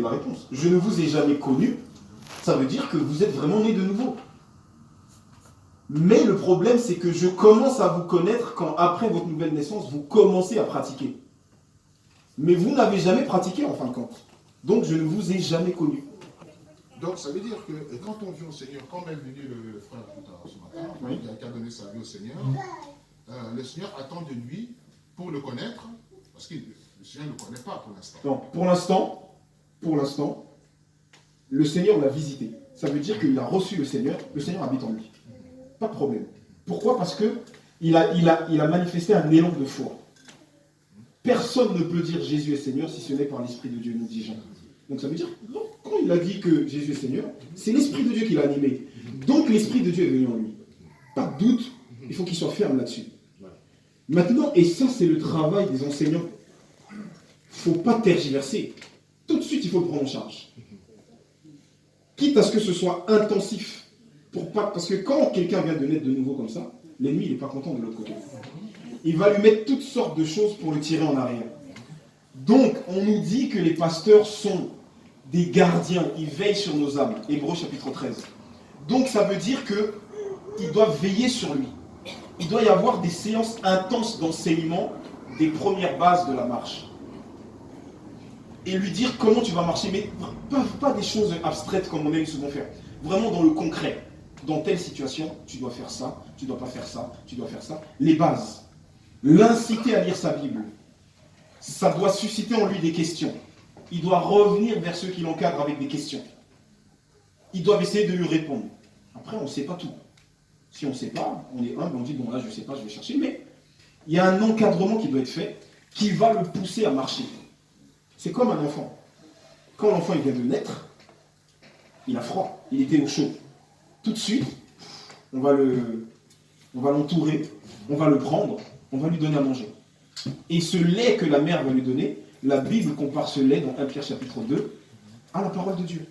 la réponse. Je ne vous ai jamais connu, ça veut dire que vous êtes vraiment né de nouveau. Mais le problème, c'est que je commence à vous connaître quand, après votre nouvelle naissance, vous commencez à pratiquer. Mais vous n'avez jamais pratiqué, en fin de compte. Donc, je ne vous ai jamais connu. Donc, ça veut dire que quand on vit au Seigneur, comme est venu le frère tout à l'heure ce matin, oui, qui a donné sa vie au Seigneur, le Seigneur attend de lui, pour le connaître, parce que le Seigneur ne le connaît pas pour l'instant. Non, pour l'instant, le Seigneur l'a visité. Ça veut dire qu'il a reçu le Seigneur habite en lui. Pas de problème. Pourquoi? Parce qu'il a manifesté un élan de foi. Personne ne peut dire Jésus est Seigneur si ce n'est par l'Esprit de Dieu, nous dit Jean. Donc ça veut dire, quand il a dit que Jésus est Seigneur, c'est l'Esprit de Dieu qui l'a animé. Donc l'Esprit de Dieu est venu en lui. Pas de doute, il faut qu'il soit ferme là-dessus. Maintenant, et ça c'est le travail des enseignants, il ne faut pas tergiverser. Tout de suite, il faut le prendre en charge. Quitte à ce que ce soit intensif. Parce que quand quelqu'un vient de naître de nouveau comme ça, l'ennemi il n'est pas content de l'autre côté. Il va lui mettre toutes sortes de choses pour le tirer en arrière. Donc, on nous dit que les pasteurs sont des gardiens, ils veillent sur nos âmes. Hébreux chapitre 13. Donc, ça veut dire qu'ils doivent veiller sur lui. Il doit y avoir des séances intenses d'enseignement des premières bases de la marche. Et lui dire comment tu vas marcher, mais pas des choses abstraites comme on aime souvent faire. Vraiment dans le concret. Dans telle situation, tu dois faire ça, tu dois pas faire ça, tu dois faire ça. Les bases. L'inciter à lire sa Bible. Ça doit susciter en lui des questions. Il doit revenir vers ceux qui l'encadrent avec des questions. Ils doivent essayer de lui répondre. Après, on ne sait pas tout. Si on ne sait pas, on est humble, on dit, bon là, je ne sais pas, je vais chercher. Mais il y a un encadrement qui doit être fait, qui va le pousser à marcher. C'est comme un enfant. Quand l'enfant il vient de naître, il a froid, il était au chaud. Tout de suite, on va l'entourer, on va le prendre, on va lui donner à manger. Et ce lait que la mère va lui donner, la Bible compare ce lait dans 1 Pierre chapitre 2 à la parole de Dieu.